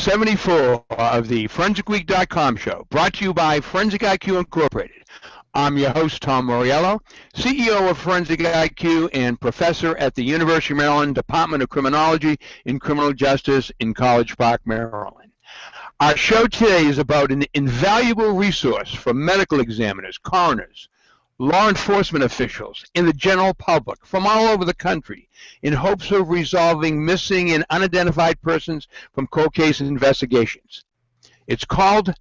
74 of the ForensicWeek.com show, brought to you by Forensic IQ Incorporated. I'm your host, Tom Mauriello, CEO of Forensic IQ and professor at the University of Maryland Department of Criminology and Criminal Justice in College Park, Maryland. Our show today is about an invaluable resource for medical examiners, coroners, law enforcement officials, and the general public from all over the country in hopes of resolving missing and unidentified persons from cold case investigations. It's called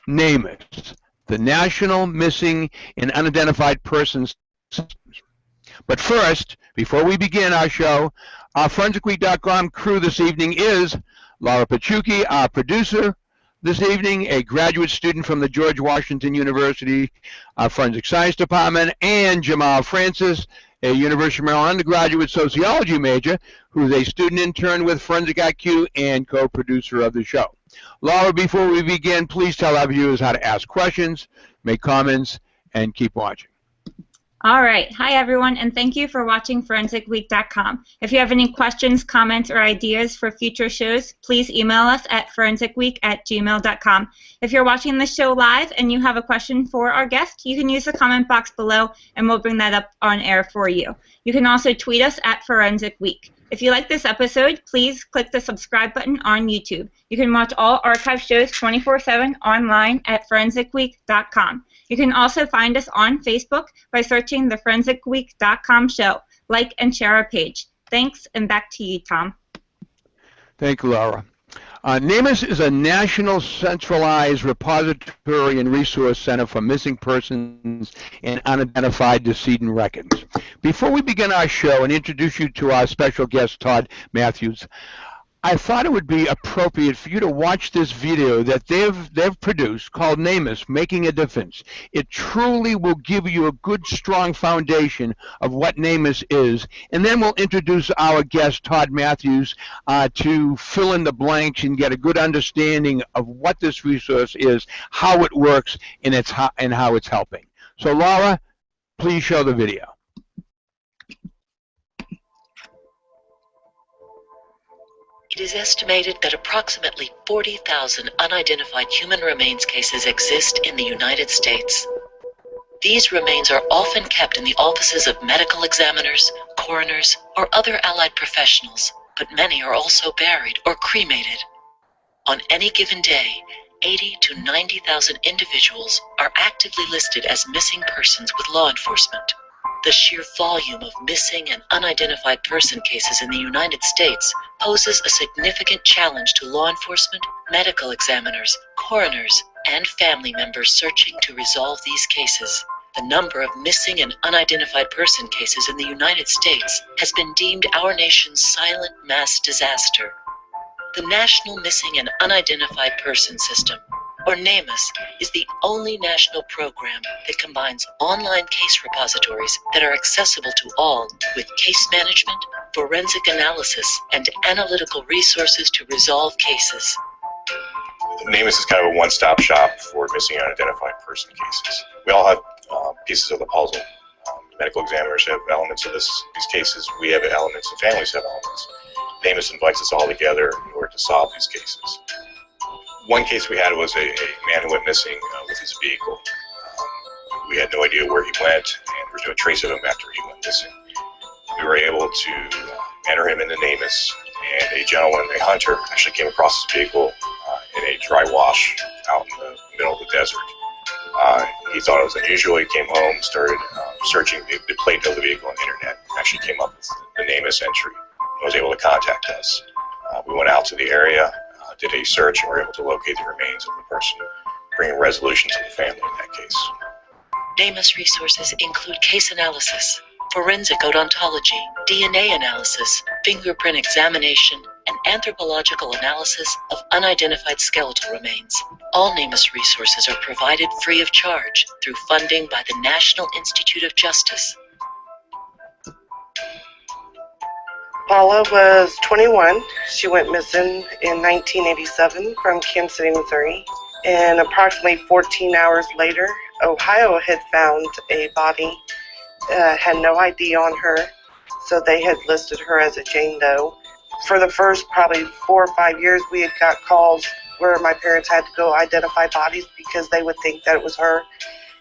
NamUs, the National Missing and Unidentified Persons System. But first, before we begin our show, our ForensicWeek.com crew this evening is Laura Pachuki, our producer this evening, a graduate student from the George Washington University Forensic Science Department, and Jamal Francis, a University of Maryland undergraduate sociology major, who's a student intern with Forensic IQ and co-producer of the show. Laura, before we begin, please tell our viewers how to ask questions, make comments, and keep watching. All right. Hi, everyone, and thank you for watching ForensicWeek.com. If you have any questions, comments, or ideas for future shows, please email us at forensicweek@gmail.com. If you're watching the show live and you have a question for our guest, you can use the comment box below, and we'll bring that up on air for you. You can also tweet us at Forensic Week. If you like this episode, please click the subscribe button on YouTube. You can watch all archive shows 24/7 online at forensicweek.com. You can also find us on Facebook by searching the ForensicWeek.com show. Like and share our page. Thanks, and back to you, Tom. Thank you, Laura. NamUs is a national centralized repository and resource center for missing persons and unidentified decedent records. Before we begin our show and introduce you to our special guest, Todd Matthews, I thought it would be appropriate for you to watch this video that they've produced called NamUs, Making a Difference. It truly will give you a good, strong foundation of what NamUs is, and then we'll introduce our guest, Todd Matthews, to fill in the blanks and get a good understanding of what this resource is, how it works, and how it's helping. So, Laura, please show the video. It is estimated that approximately 40,000 unidentified human remains cases exist in the United States. These remains are often kept in the offices of medical examiners, coroners, or other allied professionals, but many are also buried or cremated. On any given day, 80 to 90,000 individuals are actively listed as missing persons with law enforcement. The sheer volume of missing and unidentified person cases in the United States poses a significant challenge to law enforcement, medical examiners, coroners, and family members searching to resolve these cases. The number of missing and unidentified person cases in the United States has been deemed our nation's silent mass disaster. The National Missing and Unidentified Person System, or NamUs, is the only national program that combines online case repositories that are accessible to all with case management, forensic analysis, and analytical resources to resolve cases. NamUs is kind of a one-stop shop for missing and unidentified person cases. We all have pieces of the puzzle. Medical examiners have elements of these cases. We have elements, and families have elements. NamUs invites us all together in order to solve these cases. One case we had was a man who went missing with his vehicle. We had no idea where he went, and there was no trace of him after he went missing. We were able to enter him into NamUs, and a gentleman, a hunter, actually came across his vehicle in a dry wash out in the middle of the desert. He thought it was unusual. He came home, started searching the plate of the vehicle on the internet, actually came up with the NamUs entry, and was able to contact us. We went out to the area, did a search, and were able to locate the remains of the person, bringing resolution to the family in that case. NamUs resources include case analysis, forensic odontology, DNA analysis, fingerprint examination, and anthropological analysis of unidentified skeletal remains. All NamUs resources are provided free of charge through funding by the National Institute of Justice. Paula was 21. She went missing in 1987 from Kansas City, Missouri. And approximately 14 hours later, Ohio had found a body, had no ID on her, so they had listed her as a Jane Doe. For the first probably 4 or 5 years, we had got calls where my parents had to go identify bodies because they would think that it was her,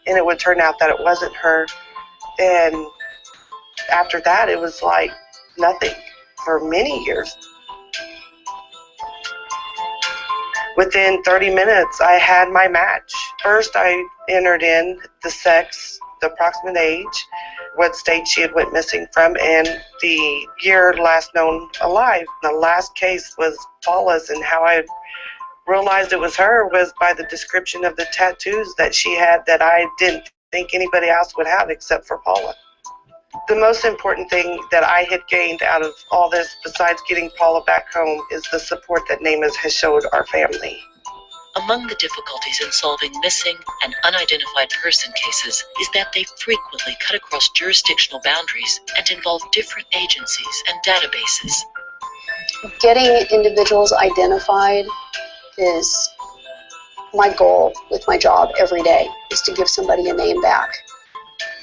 and it would turn out that it wasn't her. And after that, it was like nothing for many years. Within 30 minutes, I had my match. First, I entered in the sex, the approximate age, what state she had went missing from, and the year last known alive. The last case was Paula's, and how I realized it was her was by the description of the tattoos that she had that I didn't think anybody else would have except for Paula. The most important thing that I had gained out of all this, besides getting Paula back home, is the support that NamUs has showed our family. Among the difficulties in solving missing and unidentified person cases is that they frequently cut across jurisdictional boundaries and involve different agencies and databases. Getting individuals identified is my goal with my job every day, is to give somebody a name back.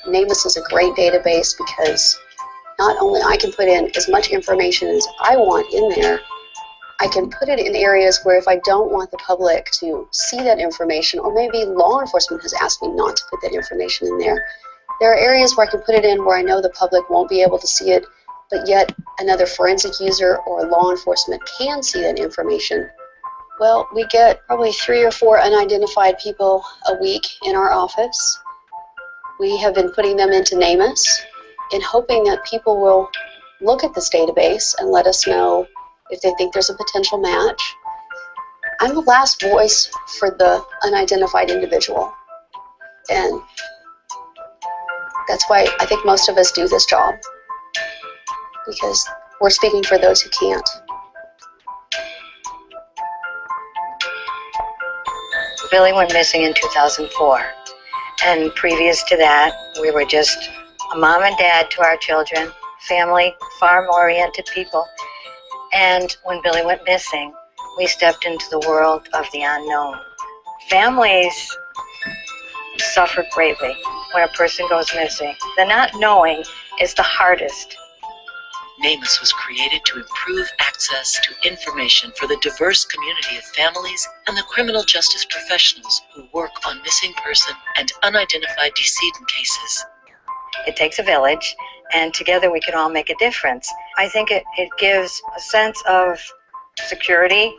NamUs is a great database because not only I can put in as much information as I want in there, I can put it in areas where if I don't want the public to see that information, or maybe law enforcement has asked me not to put that information in there, there are areas where I can put it in where I know the public won't be able to see it, but yet another forensic user or law enforcement can see that information. Well, we get probably 3 or 4 unidentified people a week in our office. We have been putting them into NamUs and hoping that people will look at this database and let us know if they think there's a potential match. I'm the last voice for the unidentified individual, and that's why I think most of us do this job, because we're speaking for those who can't. Billy went missing in 2004, and previous to that, we were just a mom and dad to our children, family, farm-oriented people. And when Billy went missing, we stepped into the world of the unknown. Families suffer greatly when a person goes missing. The not knowing is the hardest. NamUs was created to improve access to information for the diverse community of families and the criminal justice professionals who work on missing person and unidentified decedent cases. It takes a village, and together we can all make a difference. I think it gives a sense of security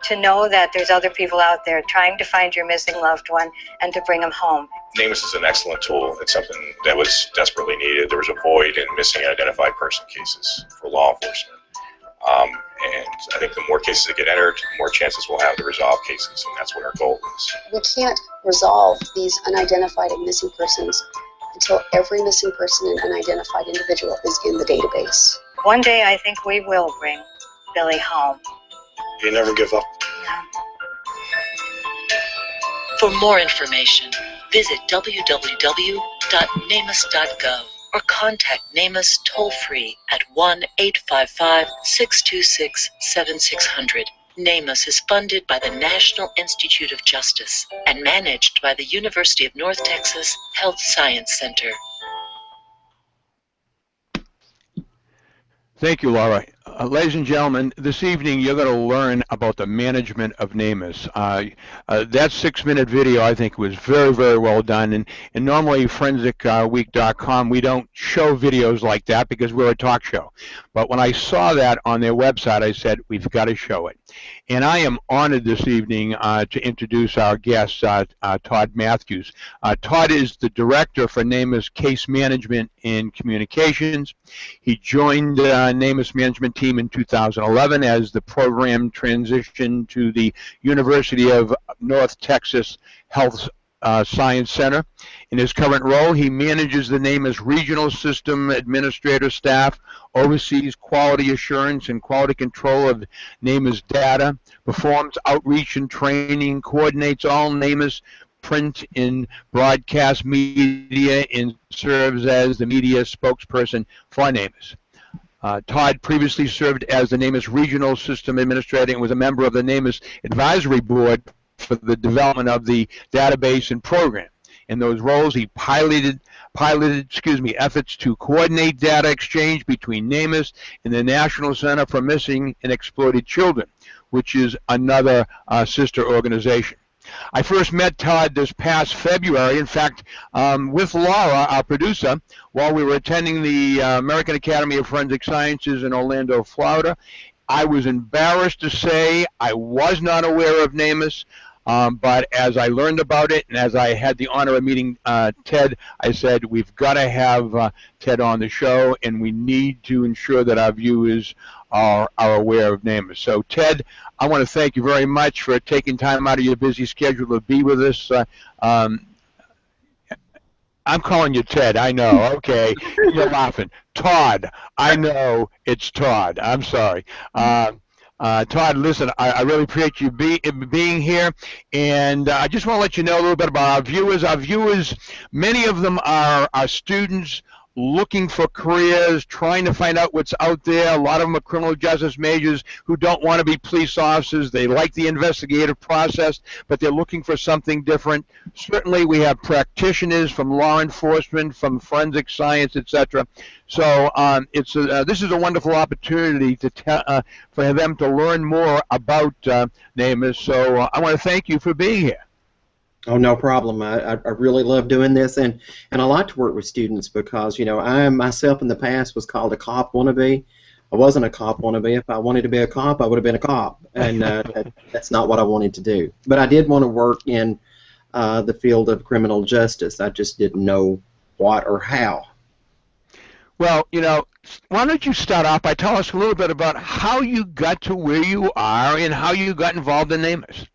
to know that there's other people out there trying to find your missing loved one and to bring them home. NamUs is an excellent tool. It's something that was desperately needed. There was a void in missing and identified person cases for law enforcement. And I think the more cases that get entered, the more chances we'll have to resolve cases, and that's what our goal is. We can't resolve these unidentified and missing persons until every missing person and unidentified individual is in the database. One day I think we will bring Billy home. You never give up. For more information, visit www.namus.gov or contact NamUs toll-free at 1-855-626-7600. NamUs is funded by the National Institute of Justice and managed by the University of North Texas Health Science Center. Thank you, Laura. Ladies and gentlemen, this evening you're going to learn about the management of NamUs. That 6-minute video, I think, was very, very well done. And normally, ForensicWeek.com, we don't show videos like that because we're a talk show. But when I saw that on their website, I said, we've got to show it. And I am honored this evening to introduce our guest, Todd Matthews. Todd is the director for NamUs Case Management and Communications. He joined NamUs management team in 2011 as the program transitioned to the University of North Texas Health Science Center. In his current role, he manages the NamUs regional system administrator staff, oversees quality assurance and quality control of NamUs data, performs outreach and training, coordinates all NamUs print and broadcast media, and serves as the media spokesperson for NamUs. Todd previously served as the NamUs regional system administrator and was a member of the NamUs advisory board for the development of the database and program. In those roles, he piloted efforts to coordinate data exchange between NamUs and the National Center for Missing and Exploited Children, which is another sister organization. I first met Todd this past February, in fact, with Laura, our producer, while we were attending the American Academy of Forensic Sciences in Orlando, Florida. I was embarrassed to say I was not aware of NamUs, but as I learned about it and as I had the honor of meeting Ted, I said, we've got to have Ted on the show, and we need to ensure that our viewers are aware of NamUs. So, Ted, I want to thank you very much for taking time out of your busy schedule to be with us. I'm calling you Ted, I know. Okay, you're laughing. Todd, I know it's Todd. I'm sorry. Todd, listen, I really appreciate you being here, and I just want to let you know a little bit about our viewers. Our viewers, many of them are students looking for careers, trying to find out what's out there. A lot of them are criminal justice majors who don't want to be police officers. They like the investigative process, but they're looking for something different. Certainly, we have practitioners from law enforcement, from forensic science, etc. So this is a wonderful opportunity for them to learn more about NamUs. So I want to thank you for being here. Oh, no problem. I really love doing this, and I like to work with students because, you know, I myself in the past was called a cop wannabe. I wasn't a cop wannabe. If I wanted to be a cop, I would have been a cop, and that's not what I wanted to do. But I did want to work in the field of criminal justice. I just didn't know what or how. Well, you know, why don't you start off by telling us a little bit about how you got to where you are and how you got involved in NamUs?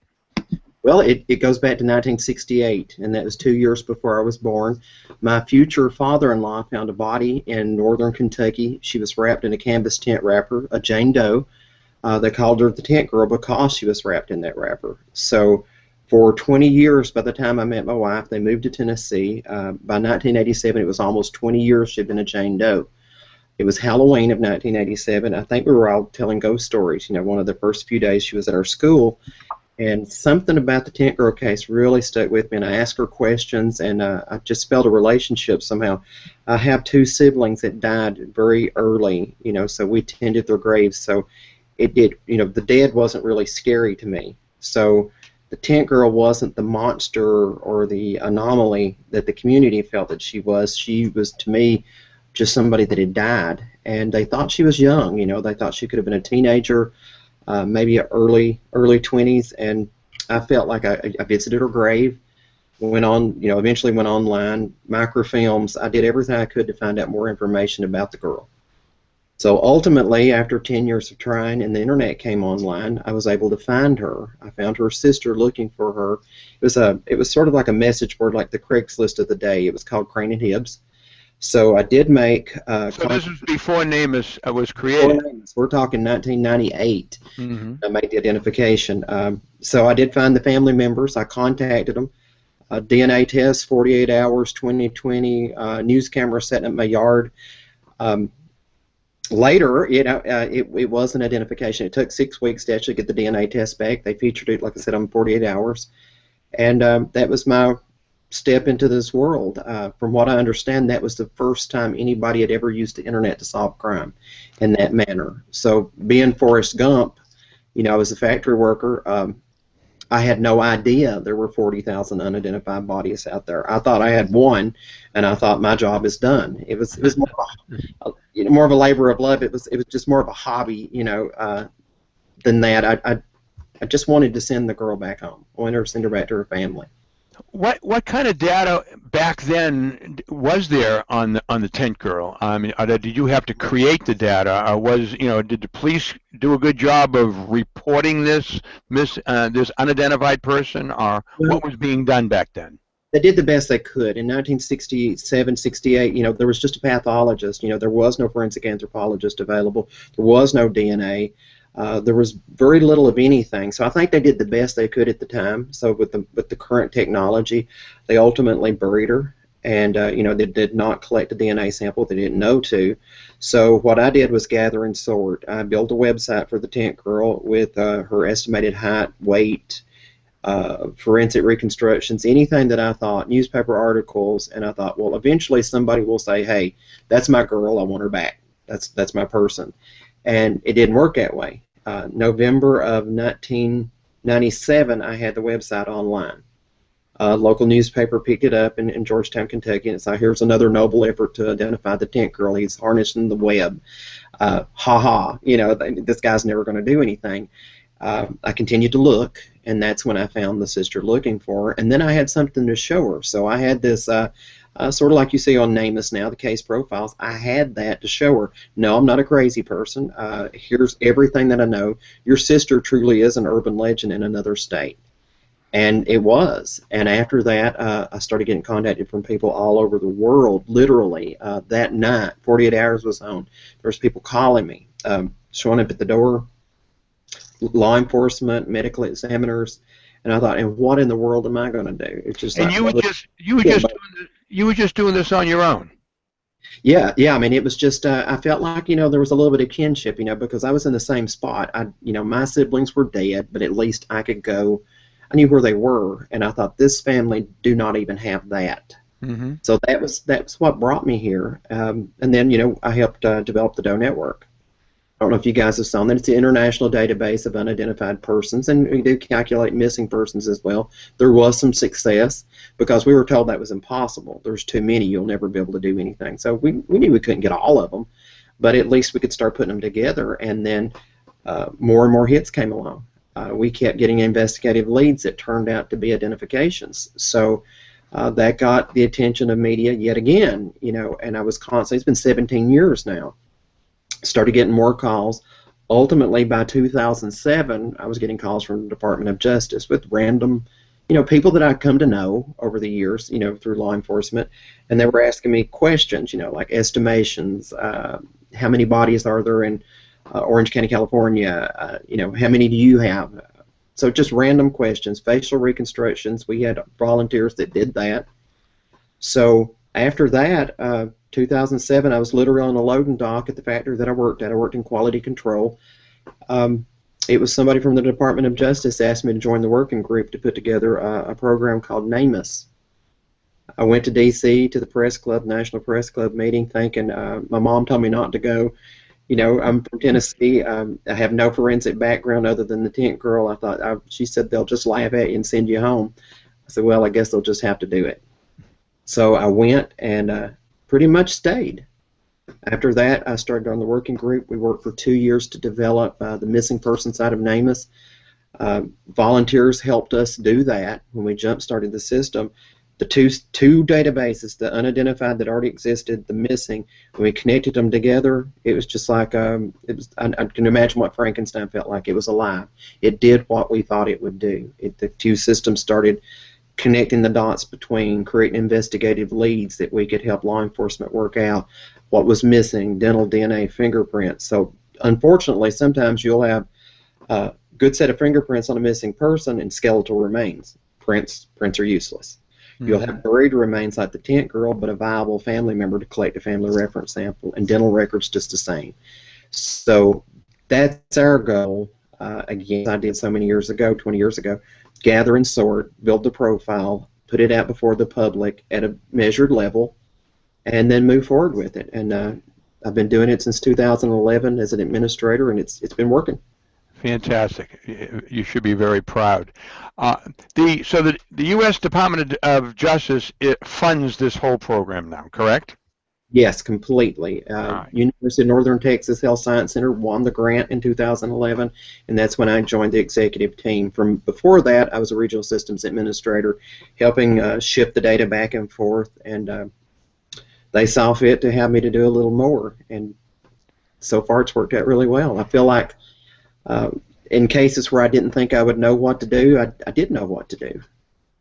Well, it goes back to 1968, and that was 2 years before I was born. My future father-in-law found a body in northern Kentucky. She was wrapped in a canvas tent wrapper, a Jane Doe. They called her the tent girl because she was wrapped in that wrapper. So for 20 years, by the time I met my wife, they moved to Tennessee. By 1987, it was almost 20 years she'd been a Jane Doe. It was Halloween of 1987. I think we were all telling ghost stories. You know, one of the first few days she was at our school, and something about the tent girl case really stuck with me, and I asked her questions, and I just felt a relationship somehow. I have two siblings that died very early, you know, so we tended their graves, so you know, the dead wasn't really scary to me. So the tent girl wasn't the monster or the anomaly that the community felt that she was. She was, to me, just somebody that had died, and they thought she was young, you know, they thought she could have been a teenager, maybe early 20s, and I felt like I visited her grave, went on, you know, eventually went online, microfilms. I did everything I could to find out more information about the girl. So ultimately, after 10 years of trying and the internet came online, I was able to find her. I found her sister looking for her. It was sort of like a message board, like the Craigslist of the day. It was called Crane and Hibbs. So I did make. So this was before NamUs was created. We're talking 1998. I made the identification. So I did find the family members. I contacted them. DNA test, 48 hours, 2020. News camera set in my yard. Later, it was an identification. It took 6 weeks to actually get the DNA test back. They featured it, like I said, on 48 hours, and that was my step into this world. From what I understand, that was the first time anybody had ever used the internet to solve crime in that manner. So being Forrest Gump, you know, I was a factory worker. I had no idea there were 40,000 unidentified bodies out there. I thought I had one, and I thought my job is done. It was more of a labor of love. It was just more of a hobby, you know, than that. I just wanted to send the girl back home. I wanted her to send her back to her family. What kind of data back then was there on the tent girl? I mean, did you have to create the data, or did the police do a good job of reporting this unidentified person, or what was being done back then? They did the best they could. In 1967, 68, you know, there was just a pathologist. You know, there was no forensic anthropologist available. There was no DNA. There was very little of anything, so I think they did the best they could at the time. So with the current technology, they ultimately buried her, and you know, they did not collect a DNA sample. They didn't know to. So what I did was gather and sort. I built a website for the tent girl with her estimated height, weight, forensic reconstructions, anything that I thought, newspaper articles, and I thought, well, eventually somebody will say, hey, that's my girl, I want her back. That's my person. And it didn't work that way. November of 1997, I had the website online. A local newspaper picked it up in Georgetown, Kentucky, and said, here's another noble effort to identify the tent girl. He's harnessing the web. This guy's never going to do anything. I continued to look, and that's when I found the sister looking for her. And then I had something to show her. So I had this, sort of like you see on NamUs now, the case profiles. I had that to show her. No, I'm not a crazy person. Here's everything that I know. Your sister truly is an urban legend in another state. And it was. And after that, I started getting contacted from people all over the world, literally. That night, 48 Hours was on. There was people calling me, showing up at the door, law enforcement, medical examiners, and I thought, and what in the world am I going to do? It's just. And like, you were just doing this on your own. Yeah. I mean, it was just. I felt like there was a little bit of kinship, because I was in the same spot. My siblings were dead, but at least I could go. I knew where they were, and I thought, this family do not even have that. Mm-hmm. So that's what brought me here. And then I helped develop the DOE network. I don't know if you guys have seen that. It's the international database of unidentified persons, and we do calculate missing persons as well. There was some success because we were told that was impossible. There's too many. You'll never be able to do anything. So we knew we couldn't get all of them, but at least we could start putting them together, and then more and more hits came along. We kept getting investigative leads that turned out to be identifications. So that got the attention of media yet again, and I was constantly, it's been 17 years now, started getting more calls. Ultimately, by 2007, I was getting calls from the Department of Justice with random, people that I'd come to know over the years, through law enforcement, and they were asking me questions, like estimations, how many bodies are there in Orange County, California, how many do you have? So just random questions, facial reconstructions. We had volunteers that did that. So after that, 2007, I was literally on a loading dock at the factory that I worked at. I worked in quality control. It was somebody from the Department of Justice asked me to join the working group to put together a program called NamUs. I went to D.C. to the press club, National Press Club meeting, thinking my mom told me not to go. I'm from Tennessee. I have no forensic background other than the tent girl. I thought, she said they'll just laugh at you and send you home. I said, well, I guess they'll just have to do it. So I went and pretty much stayed. After that, I started on the working group. We worked for 2 years to develop the missing person side of NamUs. Volunteers helped us do that when we jump-started the system. The two databases, the unidentified that already existed, the missing, when we connected them together, it was just like I can imagine what Frankenstein felt like. It was alive. It did what we thought it would do. The two systems started connecting the dots between, creating investigative leads that we could help law enforcement work out what was missing, dental, DNA, fingerprints. So unfortunately, sometimes you'll have a good set of fingerprints on a missing person and skeletal remains. Prints are useless. You'll have buried remains like the tent girl, but a viable family member to collect a family reference sample, and dental records just the same. So that's our goal. Again, I did so many years ago, 20 years ago, gather and sort, build the profile, put it out before the public at a measured level, and then move forward with it. And I've been doing it since 2011 as an administrator, and it's been working. Fantastic. You should be very proud. The U.S. Department of Justice, it funds this whole program now, correct? Yes, completely. University of Northern Texas Health Science Center won the grant in 2011, and that's when I joined the executive team. From before that, I was a regional systems administrator, helping ship the data back and forth, and they saw fit to have me to do a little more, and so far it's worked out really well. I feel like in cases where I didn't think I would know what to do, I did know what to do.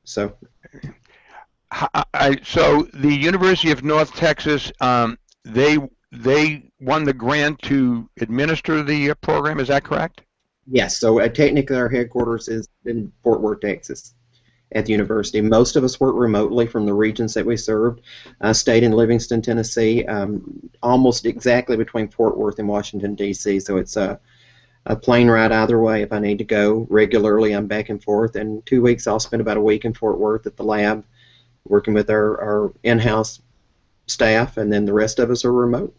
So the University of North Texas, they won the grant to administer the program, is that correct? Yes, so technically our headquarters is in Fort Worth, Texas at the university. Most of us work remotely from the regions that we served. I stayed in Livingston, Tennessee, almost exactly between Fort Worth and Washington, D.C., so it's a plane ride either way if I need to go. Regularly, I'm back and forth. And 2 weeks, I'll spend about a week in Fort Worth at the lab working with our in-house staff, and then the rest of us are remote.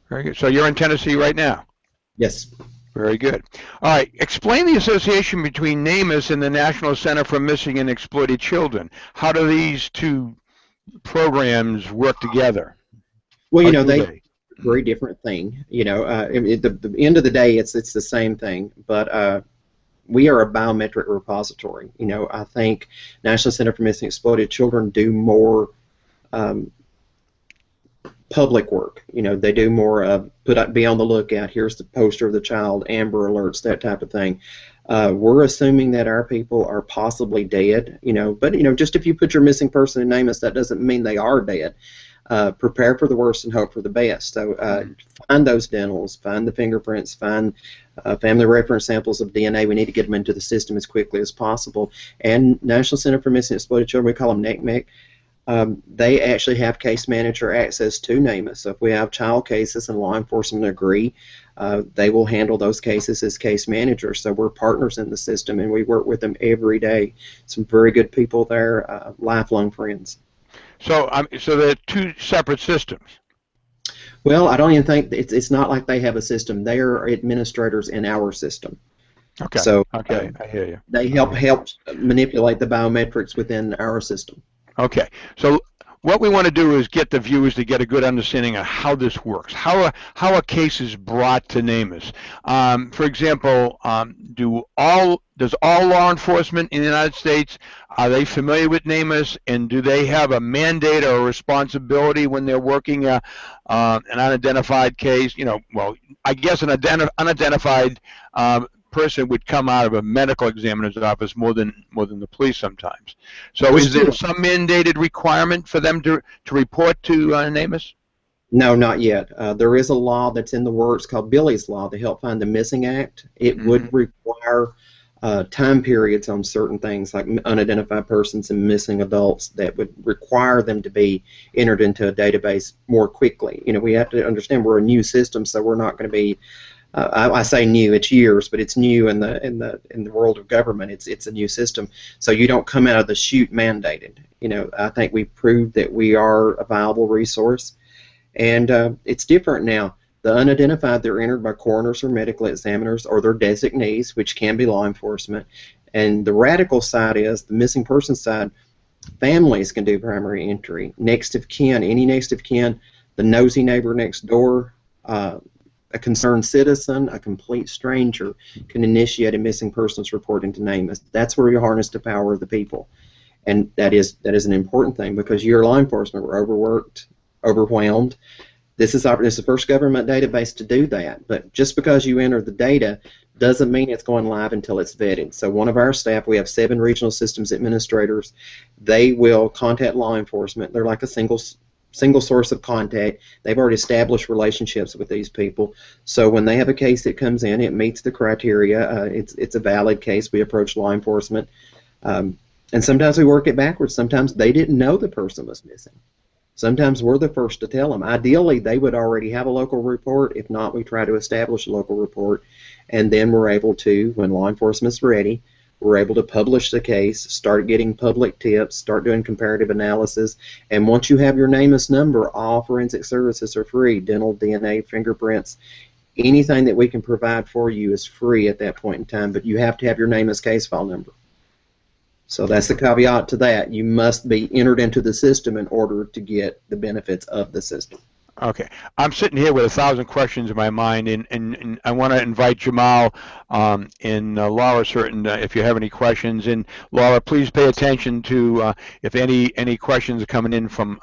Very good. So you're in Tennessee right now? Yes. Very good. All right. Explain the association between NamUs and the National Center for Missing and Exploited Children. How do these two programs work together? Well, they very different thing. At the end of the day, it's the same thing, but we are a biometric repository. I think National Center for Missing and Exploited Children do more public work. They do more be on the lookout. Here's the poster of the child, Amber Alerts, that type of thing. We're assuming that our people are possibly dead. But just if you put your missing person in NamUs, that doesn't mean they are dead. Prepare for the worst and hope for the best. So find those dentals, find the fingerprints, find family reference samples of DNA. We need to get them into the system as quickly as possible. And National Center for Missing and Exploited Children, we call them NCMEC, they actually have case manager access to NamUs. So if we have child cases and law enforcement agree, they will handle those cases as case managers. So we're partners in the system, and we work with them every day. Some very good people there, lifelong friends. So they're two separate systems. Well, I don't even think it's not like they have a system. They are administrators in our system. Okay. So okay, I hear you. They help manipulate the biometrics within our system. Okay. So what we want to do is get the viewers to get a good understanding of how this works, how a case is brought to NamUs. For example, does all law enforcement in the United States, are they familiar with NamUs, and do they have a mandate or a responsibility when they're working an unidentified case? Well, I guess an unidentified person would come out of a medical examiner's office more than the police sometimes. So is there some mandated requirement for them to report to NamUs? No, not yet. There is a law that's in the works called Billy's Law, the Help Find the Missing Act. It would require time periods on certain things like unidentified persons and missing adults that would require them to be entered into a database more quickly. We have to understand we're a new system, so we're not going to be I say new, it's years, but it's new in the world of government. It's a new system, so you don't come out of the chute mandated. I think we proved that we are a viable resource, and it's different now. The unidentified, they're entered by coroners or medical examiners or their designees, which can be law enforcement. And the radical side is the missing person side. Families can do primary entry. Next of kin, any next of kin, the nosy neighbor next door. A concerned citizen, a complete stranger, can initiate a missing persons report into NamUs. That's where you harness the power of the people, and that is an important thing because you're law enforcement. We're overworked, overwhelmed. This is the first government database to do that. But just because you enter the data doesn't mean it's going live until it's vetted. So one of our staff, we have 7 regional systems administrators. They will contact law enforcement. They're like a single source of contact. They've already established relationships with these people. So when they have a case that comes in, it meets the criteria. It's a valid case. We approach law enforcement. And sometimes we work it backwards. Sometimes they didn't know the person was missing. Sometimes we're the first to tell them. Ideally, they would already have a local report. If not, we try to establish a local report. And then we're able to, when law enforcement's ready, we're able to publish the case, start getting public tips, start doing comparative analysis, and once you have your NamUs number, all forensic services are free. Dental, DNA, fingerprints, anything that we can provide for you is free at that point in time, but you have to have your NamUs case file number. So that's the caveat to that. You must be entered into the system in order to get the benefits of the system. Okay. I'm sitting here with 1,000 questions in my mind, and I want to invite Jamal and Laura certain if you have any questions. And Laura, please pay attention to if any questions are coming in from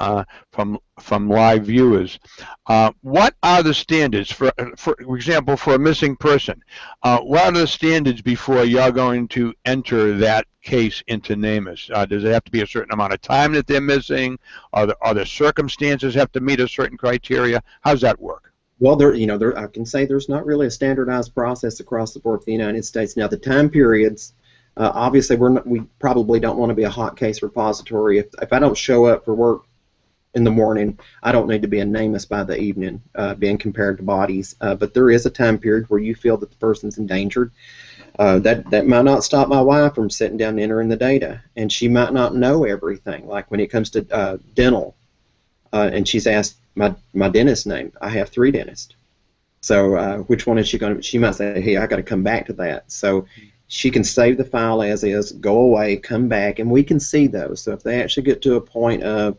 live viewers. What are the standards for example, for a missing person? What are the standards before you're going to enter that case into NamUs? Does it have to be a certain amount of time that they're missing? Are the circumstances have to meet a certain criteria? How does that work? Well, I can say there's not really a standardized process across the board for the United States. Now, the time periods, obviously, we probably don't want to be a hot case repository. If I don't show up for work in the morning, I don't need to be a NamUs by the evening, being compared to bodies. But there is a time period where you feel that the person's endangered. That might not stop my wife from sitting down and entering the data, and she might not know everything. Like when it comes to dental, and she's asked my dentist's name. I have 3 dentists. So which one is she going to? She might say, hey, I got to come back to that. So she can save the file as is, go away, come back, and we can see those. So if they actually get to a point of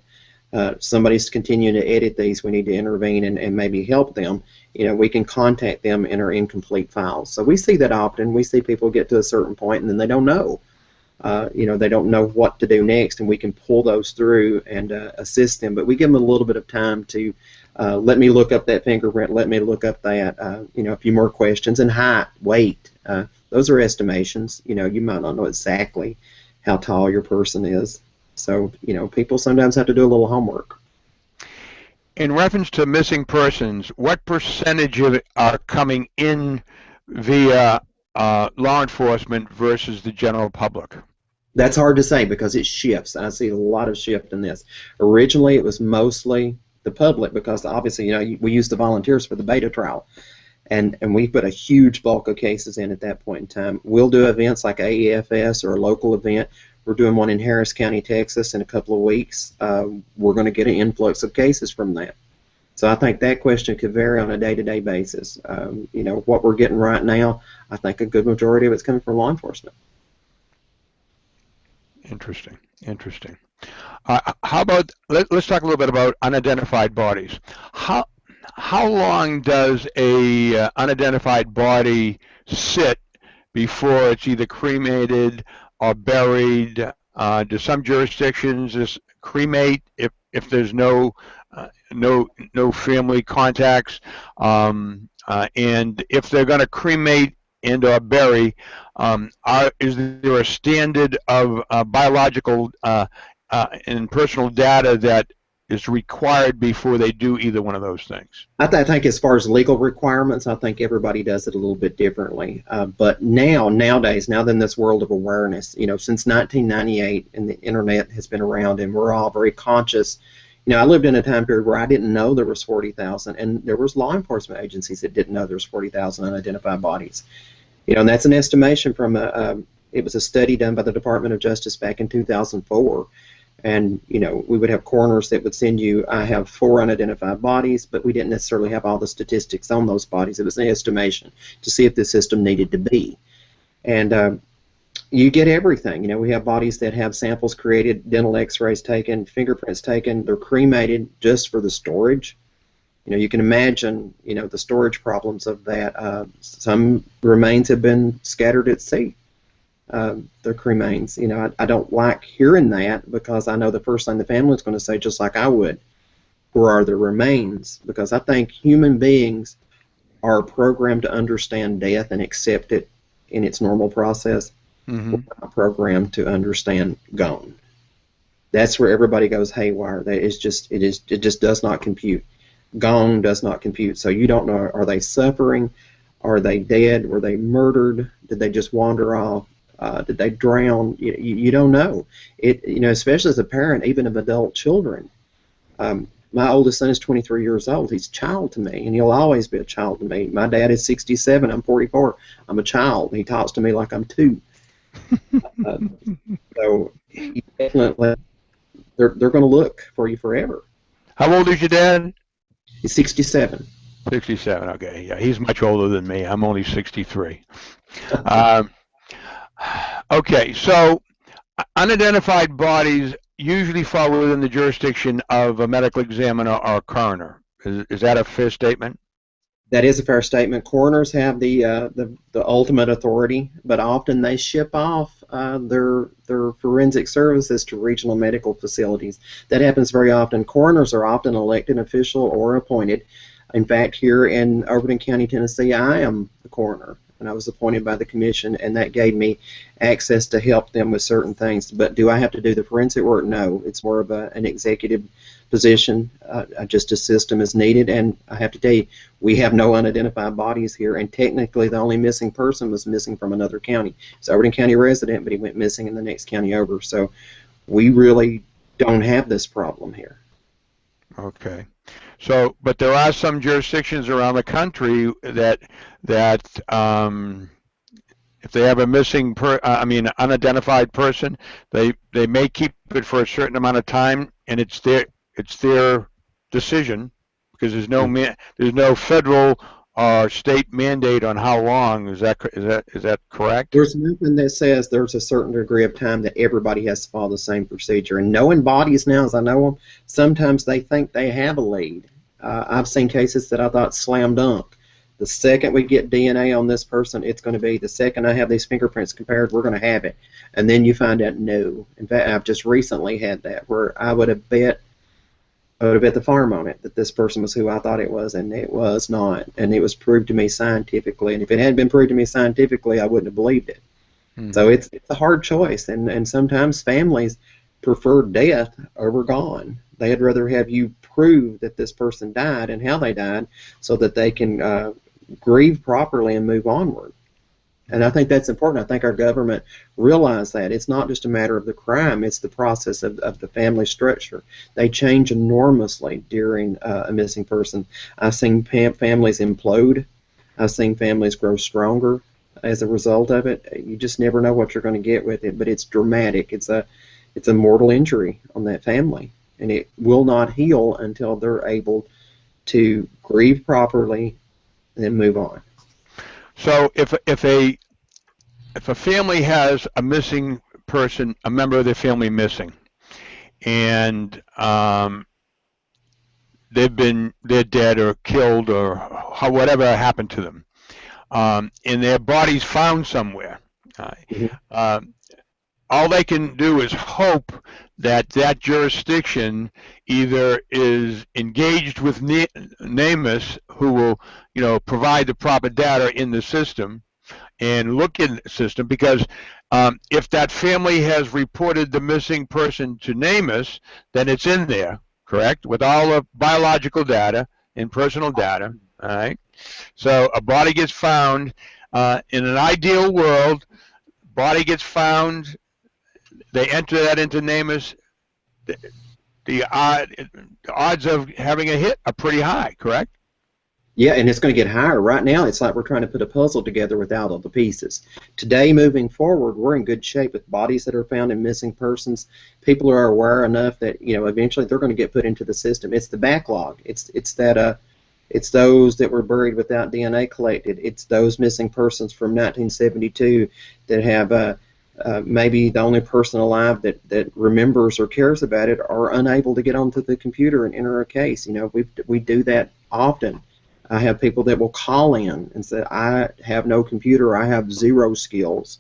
somebody's continuing to edit these, we need to intervene and maybe help them. We can contact them in our incomplete files. So we see that often. We see people get to a certain point and then they don't know. They don't know what to do next, and we can pull those through and assist them. But we give them a little bit of time to let me look up that fingerprint, let me look up that, a few more questions, and height, weight. Those are estimations. You might not know exactly how tall your person is. So, people sometimes have to do a little homework. In reference to missing persons, what percentage of it are coming in via law enforcement versus the general public? That's hard to say because it shifts. I see a lot of shift in this. Originally, it was mostly the public because obviously, we used the volunteers for the beta trial. And we put a huge bulk of cases in at that point in time. We'll do events like AEFS or a local event. We're doing one in Harris County, Texas in a couple of weeks. We're going to get an influx of cases from that. So I think that question could vary on a day-to-day basis. What we're getting right now, I think a good majority of it's coming from law enforcement. Interesting. How about, let's talk a little bit about unidentified bodies. How long does a unidentified body sit before it's either cremated or buried? Do some jurisdictions just cremate if there's no family contacts? And if they're going to cremate and or bury, is there a standard of biological and personal data that is required before they do either one of those things? I think as far as legal requirements, I think everybody does it a little bit differently. But nowadays, in this world of awareness, since 1998, and the internet has been around, and we're all very conscious. I lived in a time period where I didn't know there was 40,000, and there was law enforcement agencies that didn't know there was 40,000 unidentified bodies. And that's an estimation from it was a study done by the Department of Justice back in 2004. And, we would have coroners that would send you, I have 4 unidentified bodies, but we didn't necessarily have all the statistics on those bodies. It was an estimation to see if the system needed to be. And you get everything. We have bodies that have samples created, dental x-rays taken, fingerprints taken. They're cremated just for the storage. You can imagine, the storage problems of that. Some remains have been scattered at sea. Their cremains. I don't like hearing that because I know the first thing the family is going to say, just like I would, where are the remains? Because I think human beings are programmed to understand death and accept it in its normal process. Mm-hmm. We're not programmed to understand gone. That's where everybody goes haywire. It just does not compute. Gone does not compute. So you don't know, are they suffering? Are they dead? Were they murdered? Did they just wander off? Did they drown? You don't know. Especially as a parent, even of adult children. My oldest son is 23 years old. He's a child to me, and he'll always be a child to me. My dad is 67. I'm 44. I'm a child. He talks to me like I'm 2. So definitely, they're going to look for you forever. How old is your dad? He's 67. 67. Okay. Yeah, he's much older than me. I'm only 63. Okay, so unidentified bodies usually fall within the jurisdiction of a medical examiner or a coroner. Is that a fair statement? That is a fair statement. Coroners have the ultimate authority, but often they ship off their forensic services to regional medical facilities. That happens very often. Coroners are often elected official or appointed. In fact, here in Overton County, Tennessee, I am the coroner. And I was appointed by the commission, and that gave me access to help them with certain things. But do I have to do the forensic work? No. It's more of an executive position. I just assist them as needed. And I have to tell you, we have no unidentified bodies here, and technically the only missing person was missing from another county. He's an Overton County resident, but he went missing in the next county over. So we really don't have this problem here. Okay. So, but there are some jurisdictions around the country that if they have a missing unidentified person, they may keep it for a certain amount of time, and it's their decision, because there's no federal or state mandate on how long. Is that correct? There's nothing that says there's a certain degree of time that everybody has to follow the same procedure. And knowing bodies now, as I know them, sometimes they think they have a lead. I've seen cases that I thought slam dunk. The second we get DNA on this person, it's going to be the second I have these fingerprints compared, we're going to have it. And then you find out no. In fact, I've just recently had that where I would have bet the farm on it that this person was who I thought it was, and it was not. And it was proved to me scientifically. And if it hadn't been proved to me scientifically, I wouldn't have believed it. So it's a hard choice. And sometimes families prefer death over gone. They'd rather have you prove that this person died and how they died so that they can grieve properly and move onward. And I think that's important. I think our government realized that. It's not just a matter of the crime, it's the process of the family structure. They change enormously during a missing person. I've seen families implode. I've seen families grow stronger as a result of it. You just never know what you're going to get with it, but it's dramatic. It's a mortal injury on that family, and it will not heal until they're able to grieve properly and then move on. So if a family has a missing person, a member of their family missing, and they're dead or killed or whatever happened to them, and their body's found somewhere, all they can do is hope that jurisdiction either is engaged with NamUs, who will, provide the proper data in the system and look in the system, because if that family has reported the missing person to NamUs, then it's in there, correct, with all the biological data and personal data, all right? So a body gets found. In an ideal world, body gets found, they enter that into NamUs, the odds of having a hit are pretty high, correct? Yeah, and it's going to get higher. Right now, it's like we're trying to put a puzzle together without all the pieces. Today, moving forward, we're in good shape with bodies that are found in missing persons. People are aware enough that eventually they're going to get put into the system. It's the backlog. It's those that were buried without DNA collected. It's those missing persons from 1972 that have maybe the only person alive that remembers or cares about it are unable to get onto the computer and enter a case. We do that often. I have people that will call in and say, I have no computer, I have zero skills.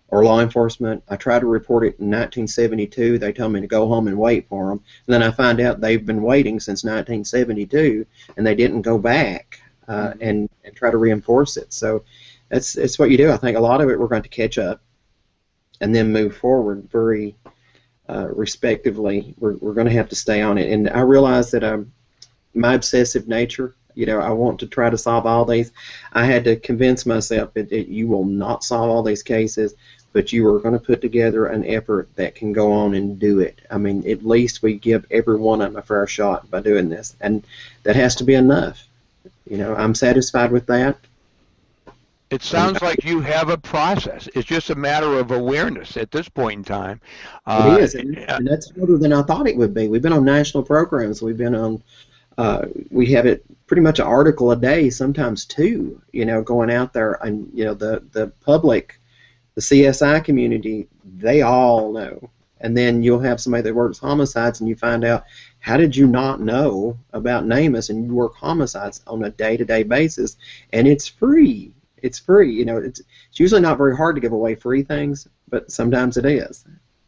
Or law enforcement, I tried to report it in 1972, they tell me to go home and wait for them. And then I find out they've been waiting since 1972 and they didn't go back and try to reinforce it. So that's what you do. I think a lot of it we're going to catch up and then move forward very respectively. We're going to have to stay on it. And I realize that my obsessive nature, I want to try to solve all these. I had to convince myself that you will not solve all these cases, but you are going to put together an effort that can go on and do it. I mean, at least we give every one of them a fair shot by doing this, and that has to be enough. I'm satisfied with that. It sounds like you have a process. It's just a matter of awareness at this point in time. It is, and that's harder than I thought it would be. We've been on national programs. We've been on. We have it pretty much an article a day, sometimes two, going out there, and the public, the CSI community, they all know. And then you'll have somebody that works homicides, and you find out, how did you not know about NamUs? And you work homicides on a day-to-day basis, and it's free. It's free. It's usually not very hard to give away free things, but sometimes it is.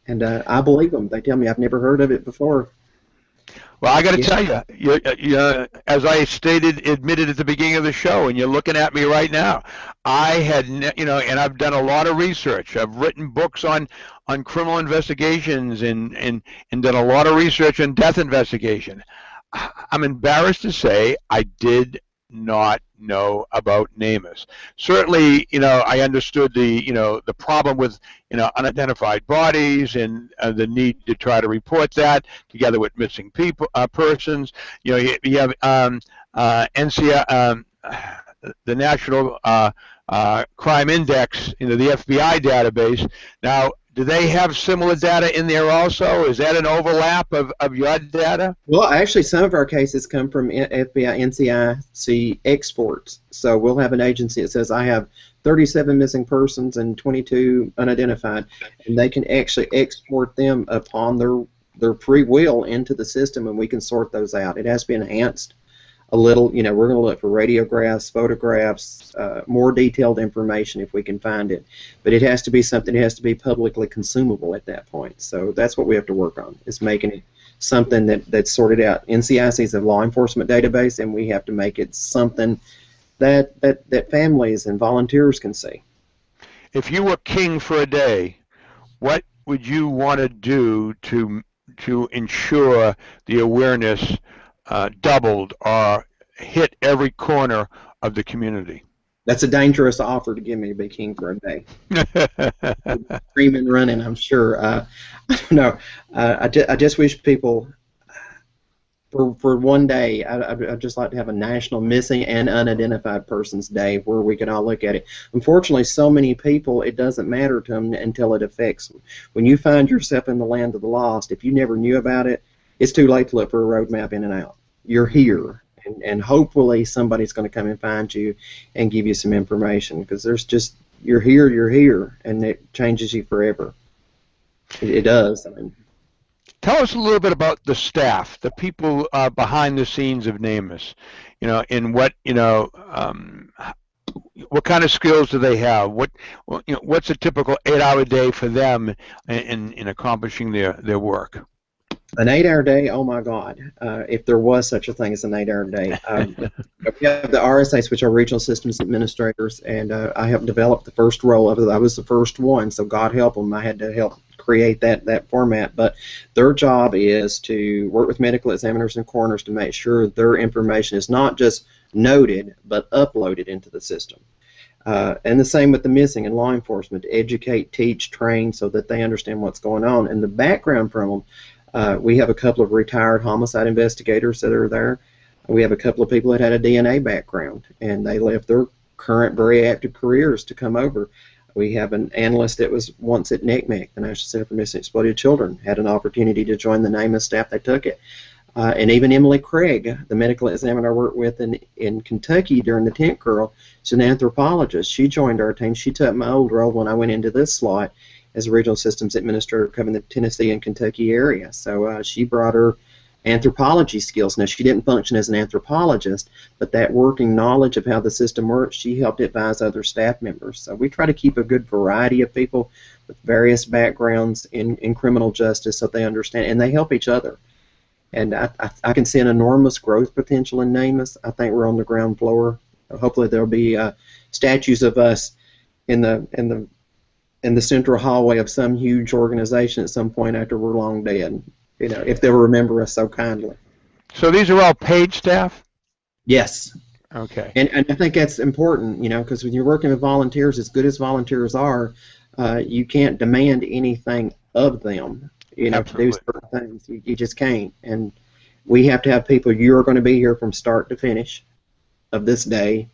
And I believe them. They tell me I've never heard of it before. Well, I got to tell you, as I admitted at the beginning of the show, and you're looking at me right now, I had, and I've done a lot of research. I've written books on criminal investigations and done a lot of research on death investigation. I'm embarrassed to say I did not know about NamUs? Certainly, I understood the problem with, unidentified bodies and the need to try to report that together with missing persons. You have NCI, the National Crime Index, the FBI database. Now, do they have similar data in there also? Is that an overlap of your data? Well, actually, some of our cases come from FBI NCIC exports. So we'll have an agency that says, I have 37 missing persons and 22 unidentified, and they can actually export them upon their free will into the system, and we can sort those out. It has to be enhanced a little. We're going to look for radiographs, photographs, more detailed information if we can find it. But it has to be something that has to be publicly consumable at that point. So that's what we have to work on, is making it something that's sorted out. NCIC is a law enforcement database, and we have to make it something that families and volunteers can see. If you were king for a day, what would you want to do to ensure the awareness doubled or hit every corner of the community? That's a dangerous offer to give me to be king for a day. Screaming, running, I'm sure. I don't know. I just wish people, for one day, I'd just like to have a national missing and unidentified persons day where we can all look at it. Unfortunately, so many people, it doesn't matter to them until it affects them. When you find yourself in the land of the lost, if you never knew about it, it's too late to look for a roadmap in and out. You're here, and hopefully somebody's going to come and find you and give you some information, because you're here, and it changes you forever. It does. Tell us a little bit about the staff, the people behind the scenes of NamUs. In what kind of skills do they have? What's a typical 8-hour day for them in accomplishing their work? An 8-hour day, oh my God, if there was such a thing as an 8-hour day. We have the RSAs, which are Regional Systems Administrators, and I helped develop the first role of it. I was the first one, so God help them. I had to help create that format, but their job is to work with medical examiners and coroners to make sure their information is not just noted, but uploaded into the system. And the same with the missing and law enforcement, to educate, teach, train, so that they understand what's going on. And the background from them, we have a couple of retired homicide investigators that are there. We have a couple of people that had a DNA background, and they left their current very active careers to come over. We have an analyst that was once at NCMEC, the National Center for Missing and Exploited Children, had an opportunity to join the NamUs staff. They took it. And even Emily Craig, the medical examiner I worked with in Kentucky during the tent girl, she's an anthropologist. She joined our team. She took my old role when I went into this slot as a regional systems administrator covering the Tennessee and Kentucky area. So she brought her anthropology skills. Now, she didn't function as an anthropologist, but that working knowledge of how the system works, she helped advise other staff members. So we try to keep a good variety of people with various backgrounds in criminal justice so they understand, and they help each other. And I can see an enormous growth potential in NamUs. I think we're on the ground floor. Hopefully there'll be statues of us in the central hallway of some huge organization at some point after we're long dead, if they'll remember us so kindly. So these are all paid staff? Yes. Okay. And I think that's important, because when you're working with volunteers, as good as volunteers are, you can't demand anything of them, to do certain things. You just can't. And we have to have people, you're going to be here from start to finish of this day,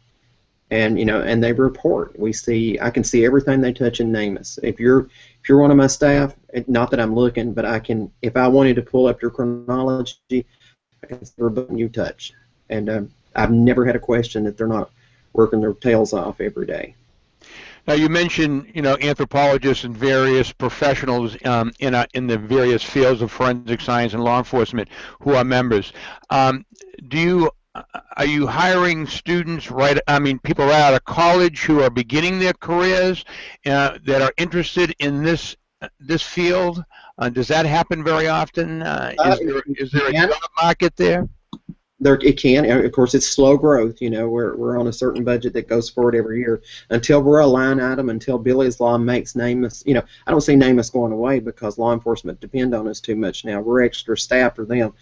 and and they report. I can see everything they touch in NamUs. If you're one of my staff, not that I'm looking, but I can, if I wanted to pull up your chronology, I can see every button you touch. And I've never had a question that they're not working their tails off every day. Now, you mentioned, anthropologists and various professionals in the various fields of forensic science and law enforcement who are members. Are you hiring students, people right out of college who are beginning their careers that are interested in this field? Does that happen very often? Is there a job market there? It can. Of course, it's slow growth. We're on a certain budget that goes forward every year. Until we're a line item, until Billy's Law makes NamUs, I don't see NamUs going away because law enforcement depend on us too much now. We're extra staff for them.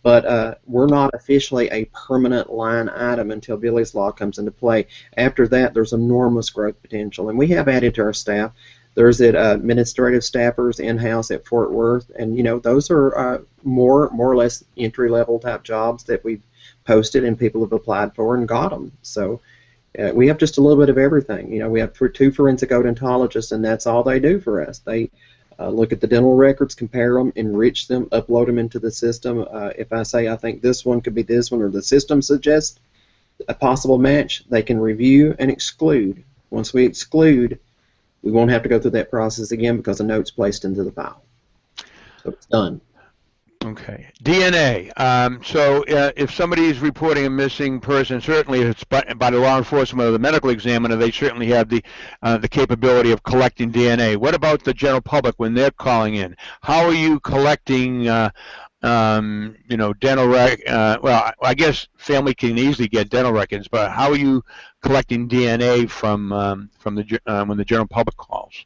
But we're not officially a permanent line item until Billy's Law comes into play. After that, there's enormous growth potential. And we have added to our staff. There's administrative staffers in-house at Fort Worth, and those are more or less entry-level type jobs that we've posted and people have applied for and got them. So we have just a little bit of everything. We have 2 forensic odontologists, and that's all they do for us. They look at the dental records, compare them, enrich them, upload them into the system. If I say I think this one could be this one, or the system suggests a possible match, they can review and exclude. Once we exclude, we won't have to go through that process again because a note's placed into the file. So it's done. Okay. DNA. So if somebody is reporting a missing person, certainly if it's by the law enforcement or the medical examiner, they certainly have the capability of collecting DNA. What about the general public when they're calling in? How are you collecting dental well, I guess family can easily get dental records, but how are you collecting DNA from when the general public calls?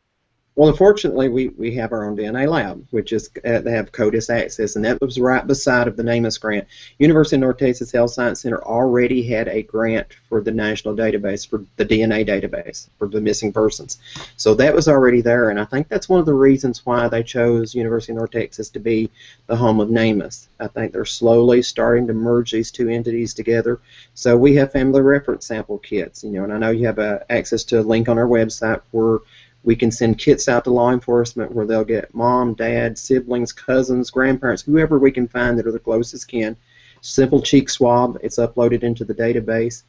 Well, unfortunately, we have our own DNA lab, which is they have CODIS access, and that was right beside of the NamUs grant. University of North Texas Health Science Center already had a grant for the national database, for the DNA database, for the missing persons. So that was already there, and I think that's one of the reasons why they chose University of North Texas to be the home of NamUs. I think they're slowly starting to merge these 2 entities together. So we have family reference sample kits, and I know you have access to a link on our website where we can send kits out to law enforcement where they'll get mom, dad, siblings, cousins, grandparents, whoever we can find that are the closest kin. Simple cheek swab. It's uploaded into the database.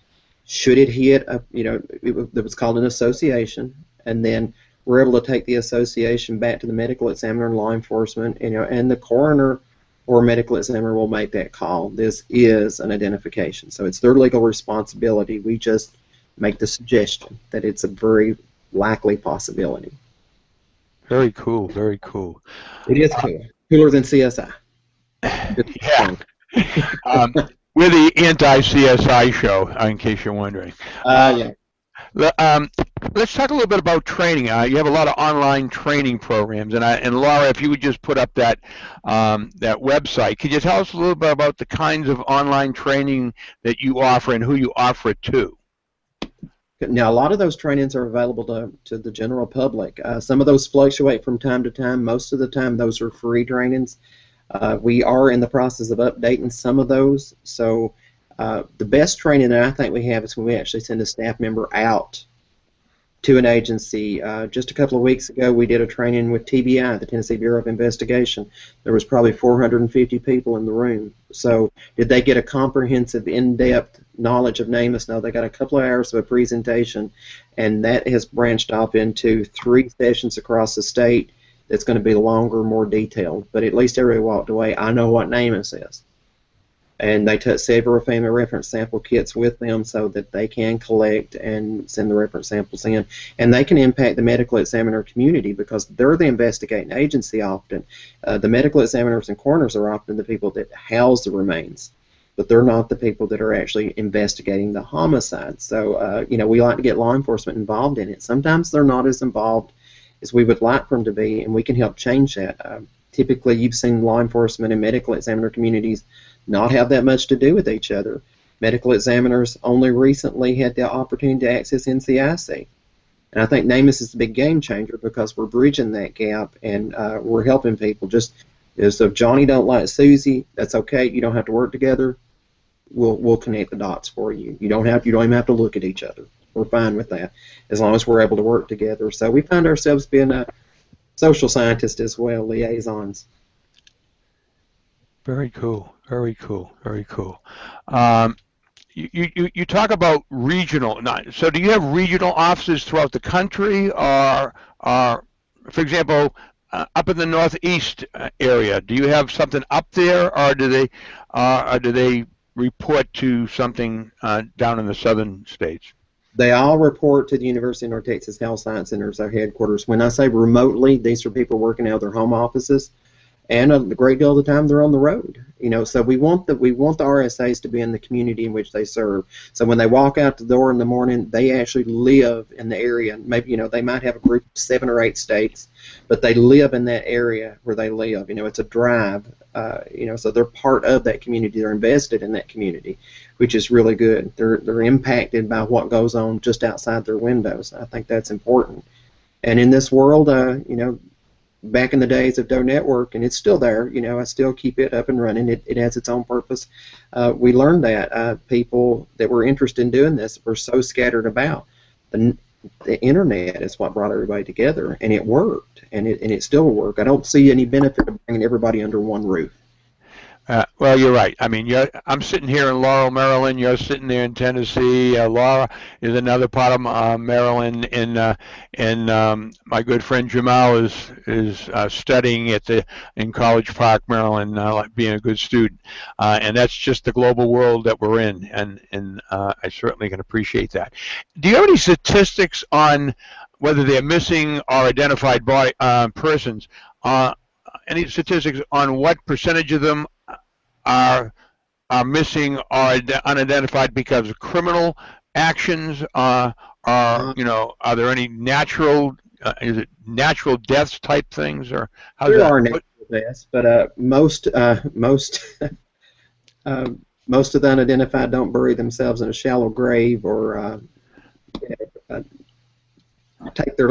Should it hit, it was called an association, and then we're able to take the association back to the medical examiner and law enforcement, and the coroner or medical examiner will make that call. This is an identification, so it's their legal responsibility. We just make the suggestion that it's a very likely possibility. Very cool, very cool. It is cool. Cooler than CSI. Yeah. We're the anti-CSI show, in case you're wondering. Yeah. Let's talk a little bit about training. You have a lot of online training programs, and Laura, if you would just put up that website, could you tell us a little bit about the kinds of online training that you offer and who you offer it to? Now, a lot of those trainings are available to the general public. Some of those fluctuate from time to time. Most of the time, those are free trainings. We are in the process of updating some of those. So the best training that I think we have is when we actually send a staff member out to an agency. Just a couple of weeks ago, we did a training with TBI, the Tennessee Bureau of Investigation. There was probably 450 people in the room. So did they get a comprehensive, in-depth knowledge of NamUs? No, they got a couple of hours of a presentation, and that has branched off into 3 sessions across the state that's going to be longer, more detailed. But at least everybody walked away, I know what NamUs is. And they took several family reference sample kits with them so that they can collect and send the reference samples in. And they can impact the medical examiner community because they're the investigating agency often. The medical examiners and coroners are often the people that house the remains, but they're not the people that are actually investigating the homicide. So, we like to get law enforcement involved in it. Sometimes they're not as involved as we would like for them to be, and we can help change that. Typically, you've seen law enforcement and medical examiner communities not have that much to do with each other. Medical examiners only recently had the opportunity to access NCIC. And I think NamUs is the big game changer because we're bridging that gap and we're helping people. Just as if Johnny don't like Susie, that's okay. You don't have to work together. We'll connect the dots for you. You don't even have to look at each other. We're fine with that as long as we're able to work together. So we find ourselves being a social scientist as well, liaisons. Very cool, very cool, very cool. You talk about regional. So do you have regional offices throughout the country, or for example, up in the Northeast area? Do you have something up there, or do they report to something down in the southern states? They all report to the University of North Texas Health Science Center as our headquarters. When I say remotely, these are people working out of their home offices. and a great deal of the time they're on the road. So we want the RSAs to be in the community in which they serve. So when they walk out the door in the morning, they actually live in the area. Maybe they might have a group of 7 or 8 states, but they live in that area where they live. It's a drive. So they're part of that community. They're invested in that community, which is really good. They're impacted by what goes on just outside their windows. I think that's important. And in this world, back in the days of Doe Network, and it's still there, I still keep it up and running. It has its own purpose. We learned that people that were interested in doing this were so scattered about. The internet is what brought everybody together, and it worked, and it still will work. I don't see any benefit of bringing everybody under one roof. Well, you're right. I mean, I'm sitting here in Laurel, Maryland. You're sitting there in Tennessee. Laura is another part of Maryland, and my good friend Jamal is studying in College Park, Maryland, like being a good student. And that's just the global world that we're in, and I certainly can appreciate that. Do you have any statistics on whether they're missing or identified body persons? Any statistics on what percentage of them are missing or unidentified because of criminal actions? Are there any natural is it natural deaths type things, or how's there that? are natural deaths, but most of the unidentified don't bury themselves in a shallow grave or take their,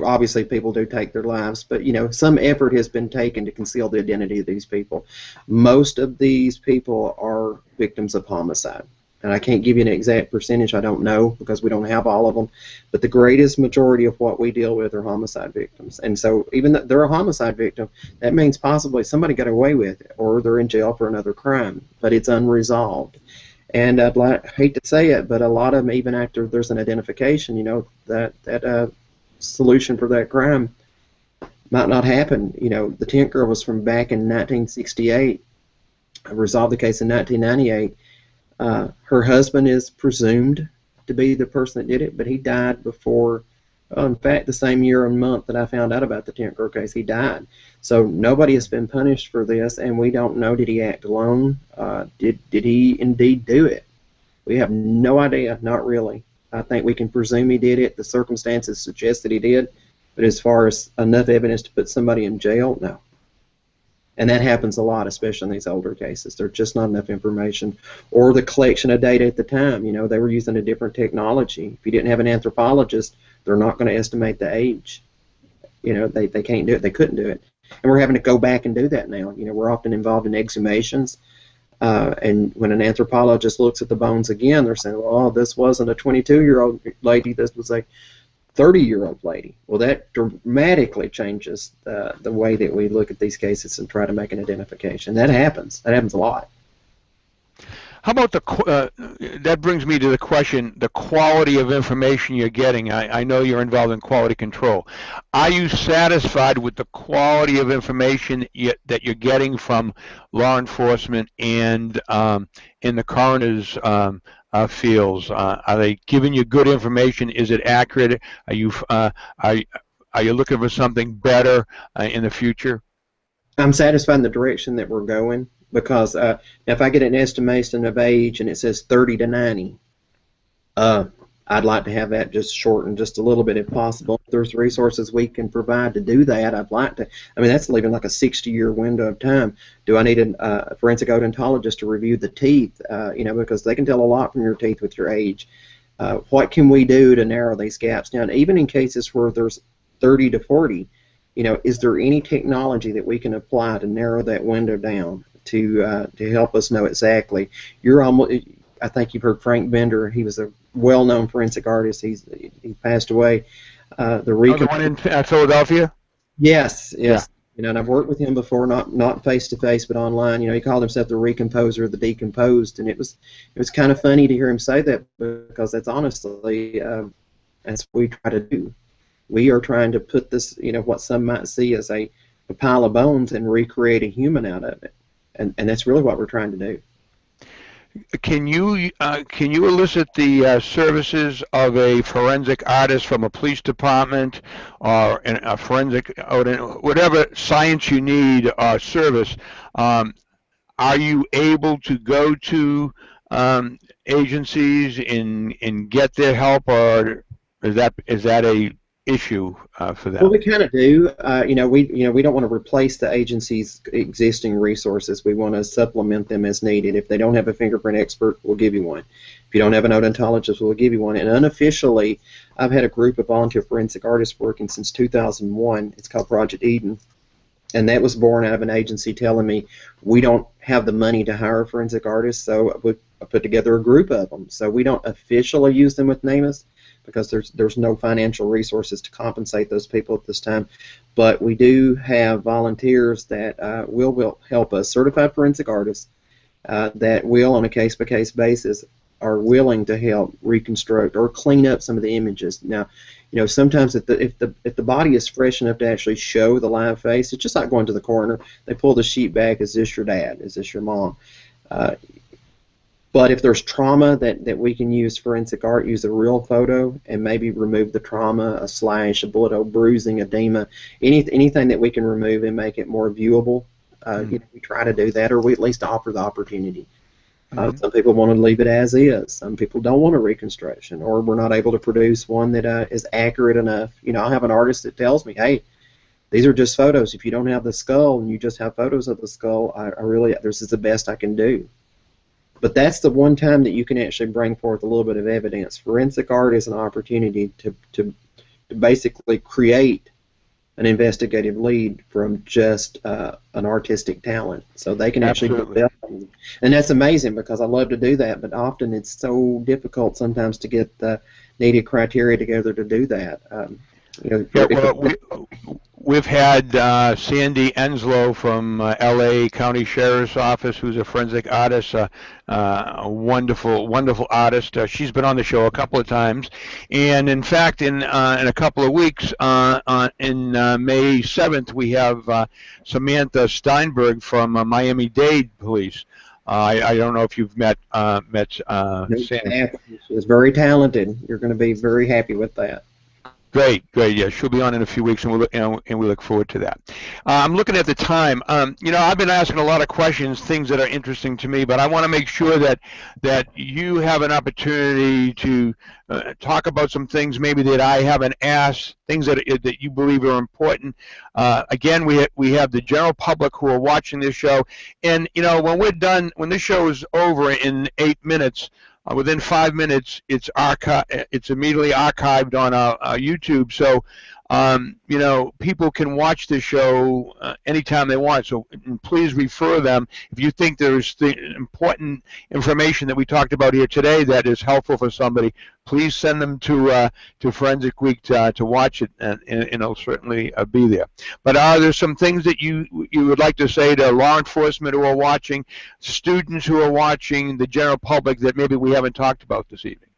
obviously people do take their lives, but some effort has been taken to conceal the identity of these people. Most of these people are victims of homicide, and I can't give you an exact percentage. I don't know because we don't have all of them, but the greatest majority of what we deal with are homicide victims. And so even though they're a homicide victim, that means possibly somebody got away with it, or they're in jail for another crime, but it's unresolved. And I'd hate to say it, but a lot of them, even after there's an identification, that solution for that crime might not happen. The tent girl was from back in 1968. I resolved the case in 1998. Her husband is presumed to be the person that did it, but he died before, in fact, the same year and month that I found out about the tent girl case, he died. So nobody has been punished for this, and we don't know, did he act alone? Did he indeed do it? We have no idea, not really. I think we can presume he did it. The circumstances suggest that he did, but as far as enough evidence to put somebody in jail, no. And that happens a lot, especially in these older cases. There's just not enough information, or the collection of data at the time. They were using a different technology. If you didn't have an anthropologist, they're not going to estimate the age. They can't do it. They couldn't do it. And we're having to go back and do that now. We're often involved in exhumations, and when an anthropologist looks at the bones again, they're saying, well, this wasn't a 22-year-old lady, this was a 30-year-old lady. Well, that dramatically changes the way that we look at these cases and try to make an identification. That happens. That happens a lot. How about that brings me to the question, the quality of information you're getting. I know you're involved in quality control. Are you satisfied with the quality of information that you're getting from law enforcement and in the coroner's fields? Are they giving you good information? Is it accurate? Are you looking for something better in the future? I'm satisfied in the direction that we're going. Because if I get an estimation of age and it says 30 to 90, I'd like to have that just shortened just a little bit if possible. If there's resources we can provide to do that, I'd like to. I mean, that's leaving like a 60-year window of time. Do I need a forensic odontologist to review the teeth? Because they can tell a lot from your teeth with your age. What can we do to narrow these gaps down? Even in cases where there's 30 to 40, is there any technology that we can apply to narrow that window down? To help us know exactly. I think you've heard Frank Bender. He was a well-known forensic artist. He passed away. The one in Philadelphia? Yes. Yeah. And I've worked with him before, not face-to-face, but online. He called himself the recomposer of the decomposed, and it was kind of funny to hear him say that because that's honestly that's what we try to do. We are trying to put this, what some might see as a pile of bones and recreate a human out of it. And that's really what we're trying to do. Can you elicit the services of a forensic artist from a police department or a forensic whatever science you need or service? Um, are you able to go to agencies and get their help, or is that a issue for Well, them? we kind of do. We don't want to replace the agency's existing resources. We want to supplement them as needed. If they don't have a fingerprint expert, we'll give you one. If you don't have an odontologist, we'll give you one. And unofficially, I've had a group of volunteer forensic artists working since 2001. It's called Project Eden. And that was born out of an agency telling me we don't have the money to hire forensic artists, so I put together a group of them. So we don't officially use them with NamUs because there's no financial resources to compensate those people at this time. But we do have volunteers that will help us, certified forensic artists that will, on a case-by-case basis, are willing to help reconstruct or clean up some of the images. Now, sometimes if the body is fresh enough to actually show the live face, it's just like going to the coroner. They pull the sheet back. Is this your dad? Is this your mom? But if there's trauma that we can use forensic art, use a real photo and maybe remove the trauma, a slash, a bullet hole, bruising, edema, anything that we can remove and make it more viewable. We try to do that, or we at least offer the opportunity. Some people want to leave it as is. Some people don't want a reconstruction, or we're not able to produce one that is accurate enough. I'll have an artist that tells me, hey, these are just photos. If you don't have the skull and you just have photos of the skull, this is the best I can do. But that's the one time that you can actually bring forth a little bit of evidence. Forensic art is an opportunity to basically create an investigative lead from just an artistic talent. So they can actually develop. And that's amazing because I love to do that, but often it's so difficult sometimes to get the needed criteria together to do that. We've had Sandy Enslow from L.A. County Sheriff's Office, who's a forensic artist, a wonderful, wonderful artist. She's been on the show a couple of times, and in fact, in a couple of weeks, in May 7th, we have Samantha Steinberg from Miami-Dade Police. I don't know if you've met Sandy. She's very talented. You're going to be very happy with that. Great. Yeah, she'll be on in a few weeks, and we look forward to that. I'm looking at the time. I've been asking a lot of questions, things that are interesting to me, but I want to make sure that you have an opportunity to talk about some things maybe that I haven't asked, things that you believe are important. Again, we have the general public who are watching this show, and when we're done, when this show is over in 8 minutes. Within 5 minutes, it's immediately archived on our YouTube. So, people can watch the show anytime they want. So please refer them if you think there's important information that we talked about here today that is helpful for somebody. Please send them to Forensic Week to watch it, and it'll certainly be there. But are there some things that you would like to say to law enforcement who are watching, students who are watching, the general public that maybe we haven't talked about this evening?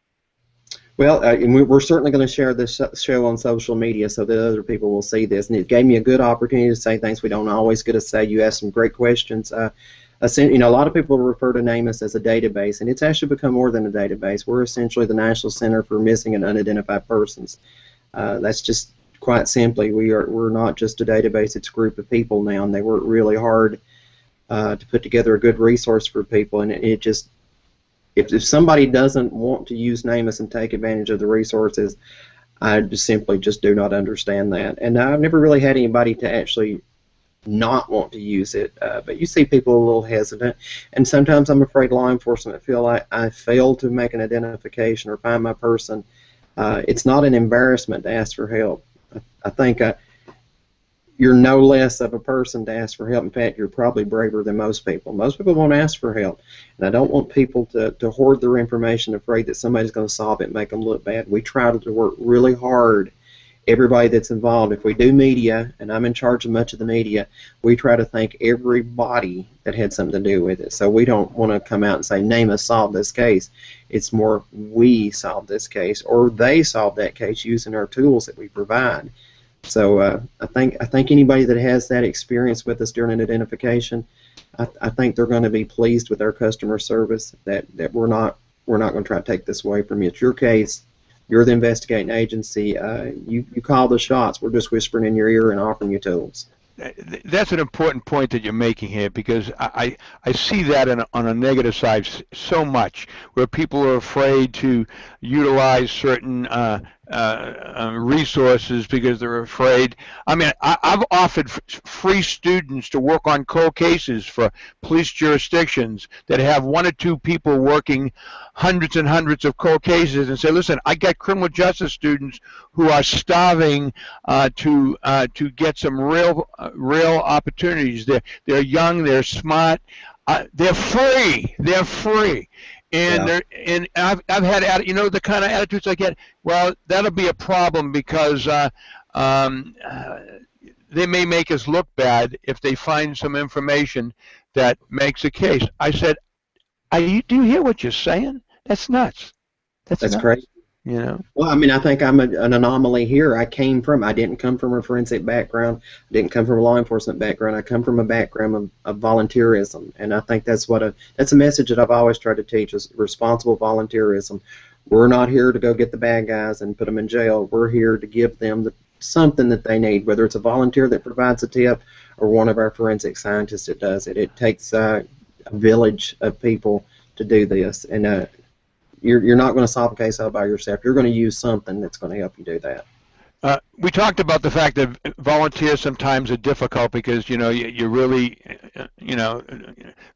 Well, we're certainly going to share this show on social media so that other people will see this. And it gave me a good opportunity to say things we don't always get to say. You asked some great questions. A lot of people refer to NamUs as a database, and it's actually become more than a database. We're essentially the National Center for Missing and Unidentified Persons. That's just quite simply, we're not just a database. It's a group of people now, and they work really hard to put together a good resource for people, and it just. If somebody doesn't want to use NamUs and take advantage of the resources, I simply do not understand that. And I've never really had anybody to actually not want to use it. But you see people a little hesitant, and sometimes I'm afraid law enforcement feel like I failed to make an identification or find my person. It's not an embarrassment to ask for help. I think you're no less of a person to ask for help. In fact, you're probably braver than most people. Most people won't ask for help. And I don't want people to hoard their information afraid that somebody's going to solve it and make them look bad. We try to work really hard, everybody that's involved. If we do media, and I'm in charge of much of the media, we try to thank everybody that had something to do with it. So we don't want to come out and say, NamUs solved this case. It's more, we solved this case, or they solved that case using our tools that we provide. So I think anybody that has that experience with us during an identification, I think they're going to be pleased with our customer service. That we're not going to try to take this away from you. It's your case. You're the investigating agency. You call the shots. We're just whispering in your ear and offering you tools. That's an important point that you're making here, because I see that on a negative side so much, where people are afraid to utilize certain resources because they're afraid. I mean, I've offered free students to work on cold cases for police jurisdictions that have one or two people working hundreds and hundreds of cold cases, and say, listen, I got criminal justice students who are starving to get some real opportunities. They're young, they're smart, they're free. They're free. And Yeah. and I've had the kind of attitudes I get. Well, that'll be a problem because they may make us look bad if they find some information that makes a case. I said, do you hear what you're saying? That's nuts. That's nuts. Crazy. You know. Well, I mean, I think I'm an anomaly here. I didn't come from a forensic background. I didn't come from a law enforcement background. I come from a background of volunteerism, and I think that's a message that I've always tried to teach, is responsible volunteerism. We're not here to go get the bad guys and put them in jail. We're here to give them something that they need, whether it's a volunteer that provides a tip or one of our forensic scientists that does it. It takes a village of people to do this, and you're not going to solve a case all by yourself. You're going to use something that's going to help you do that. We talked about the fact that volunteers sometimes are difficult because, you really,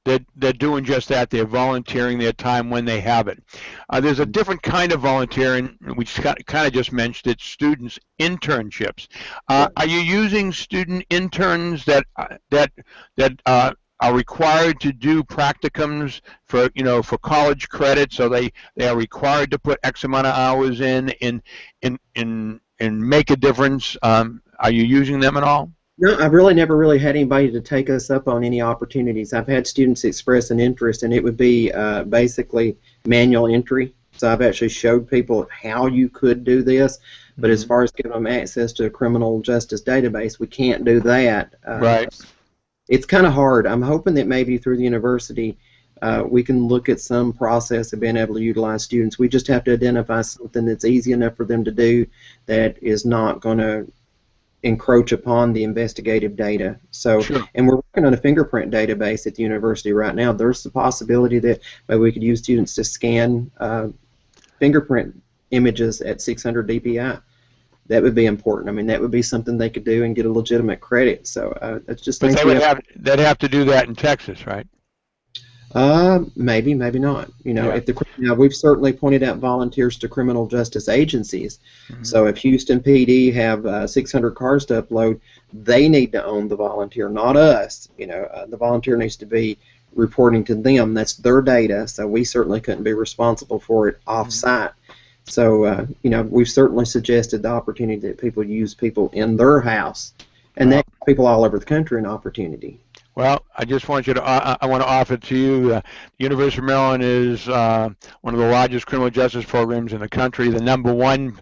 they're doing just that. They're volunteering their time when they have it. There's a different kind of volunteering. We kind of just mentioned it, students' internships. Are you using student interns that are required to do practicums for college credit, so they are required to put X amount of hours in and make a difference? Are you using them at all? No, I've really never really had anybody to take us up on any opportunities. I've had students express an interest, and it would be basically manual entry. So I've actually showed people how you could do this, but as far as giving them access to a criminal justice database, we can't do that. Right. It's kind of hard. I'm hoping that maybe through the university we can look at some process of being able to utilize students. We just have to identify something that's easy enough for them to do that is not going to encroach upon the investigative data. So, sure. And we're working on a fingerprint database at the university right now. There's the possibility that maybe we could use students to scan fingerprint images at 600 dpi. That would be important. I mean, that would be something they could do and get a legitimate credit. So it's just. But they'd have to do that in Texas, right? Maybe not. Now we've certainly pointed out volunteers to criminal justice agencies. Mm-hmm. So if Houston PD have 600 cars to upload, they need to own the volunteer, not us. The volunteer needs to be reporting to them. That's their data. So we certainly couldn't be responsible for it off-site. So, we've certainly suggested the opportunity that people use people in their house, and that gives people all over the country an opportunity. Well, I just want I want to offer to you, the University of Maryland is one of the largest criminal justice programs in the country, the #1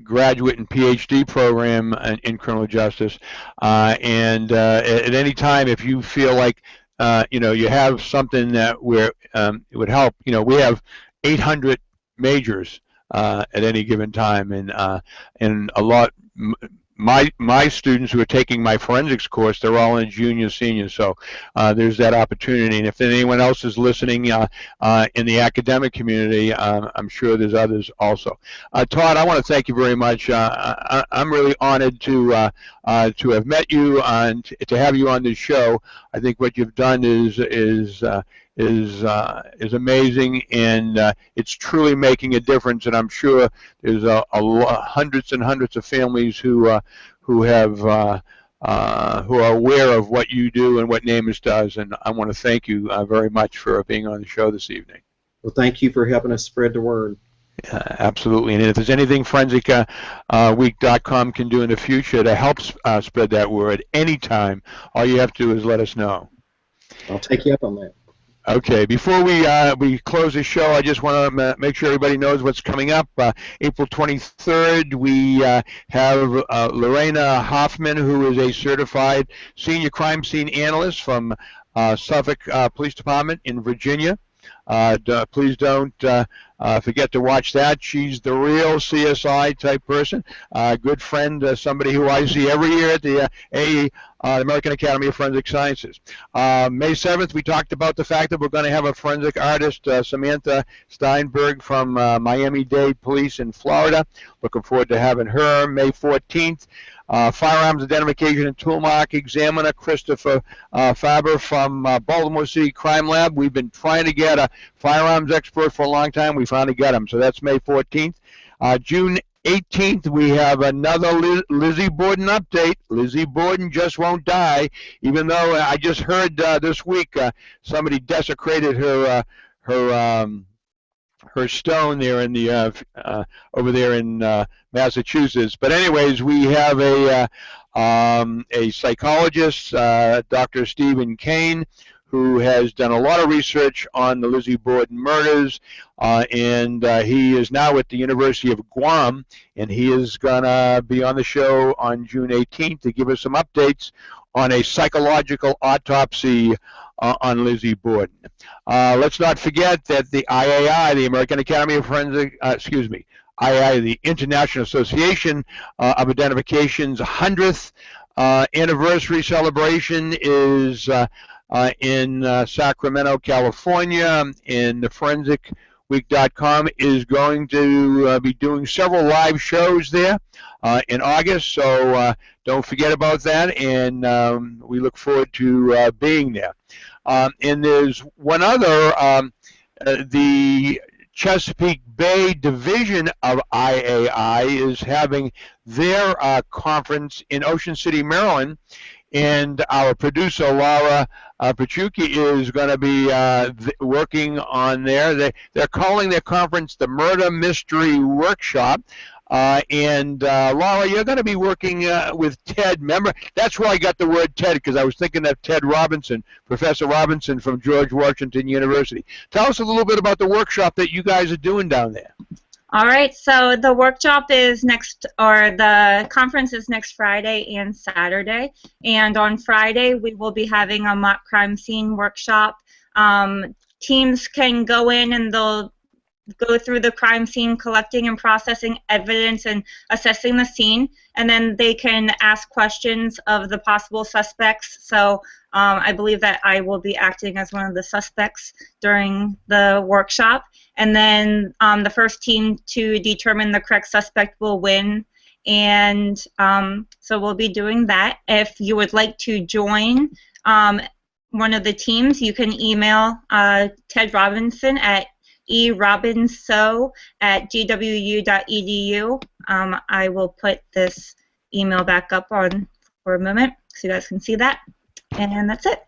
graduate and PhD program in criminal justice, and at any time, if you feel like, you have something that it would help, we have 800 majors at any given time, and a lot. My students who are taking my forensics course, they're all in junior, senior, so there's that opportunity. And if anyone else is listening in the academic community, I'm sure there's others also. Todd, I want to thank you very much. I'm really honored to have met you and to have you on this show. I think what you've done is amazing, and it's truly making a difference. And I'm sure there's hundreds and hundreds of families who are aware of what you do and what NamUs does. And I want to thank you very much for being on the show this evening. Well, thank you for helping us spread the word. Absolutely. And if there's anything ForensicWeek.com can do in the future to help spread that word anytime, all you have to do is let us know. I'll take you up on that. Okay, before we close the show, I just want to make sure everybody knows what's coming up. April 23rd, we have Lorena Hoffman, who is a certified senior crime scene analyst from Suffolk Police Department in Virginia. Please don't forget to watch that. She's the real CSI type person, good friend, somebody who I see every year at the American Academy of Forensic Sciences. May 7th, we talked about the fact that we're going to have a forensic artist, Samantha Steinberg from Miami-Dade Police in Florida. Looking forward to having her. May 14th, firearms identification and toolmark examiner Christopher Faber from Baltimore City Crime Lab. We've been trying to get a firearms expert for a long time. We finally got him, so that's May 14th. June 18th, we have another Lizzie Borden update. Lizzie Borden just won't die, even though I just heard this week somebody desecrated her stone there in the over there in Massachusetts. But anyways, we have a psychologist, Dr. Stephen Kane, who has done a lot of research on the Lizzie Borden murders, and he is now at the University of Guam, and he is going to be on the show on June 18th to give us some updates on a psychological autopsy on Lizzie Borden. Let's not forget that the IAI, the American Academy of Forensic, IAI, the International Association of Identification's 100th anniversary celebration is in Sacramento, California, and the ForensicWeek.com is going to be doing several live shows there in August, so don't forget about that, and we look forward to being there. And there's one other, the Chesapeake Bay division of IAI is having their conference in Ocean City, Maryland, and our producer, Laura Pachuki, is going to be working on there. They're calling their conference the Murder Mystery Workshop. And Laura, you're going to be working with Ted. Remember, that's where I got the word Ted, because I was thinking of Ted Robinson, Professor Robinson from George Washington University. Tell us a little bit about the workshop that you guys are doing down there. All right, so the workshop is the conference is next Friday and Saturday. And on Friday, we will be having a mock crime scene workshop. Teams can go in and they'll go through the crime scene, collecting and processing evidence and assessing the scene, and then they can ask questions of the possible suspects. So I believe that I will be acting as one of the suspects during the workshop, and then the first team to determine the correct suspect will win. And so we'll be doing that. If you would like to join one of the teams, you can email Ted Robinson at erobinso@gwu.edu. I will put this email back up on for a moment so you guys can see that. And that's it.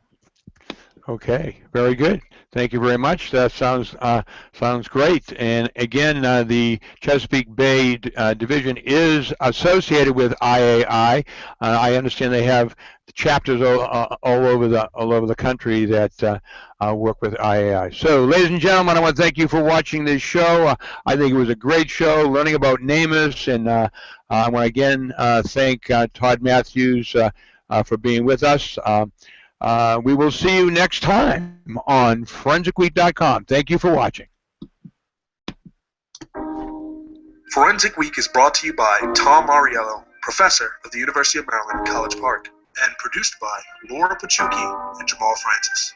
Okay, very good. Thank you very much. That sounds great. And again, the Chesapeake Bay division is associated with IAI. I understand they have chapters all over the country that work with IAI. So, ladies and gentlemen, I want to thank you for watching this show. I think it was a great show, learning about NamUs, and I want to again thank Todd Matthews for being with us. We will see you next time on ForensicWeek.com. Thank you for watching. Forensic Week is brought to you by Tom Mauriello, professor of the University of Maryland, College Park, and produced by Laura Pachuki and Jamal Francis.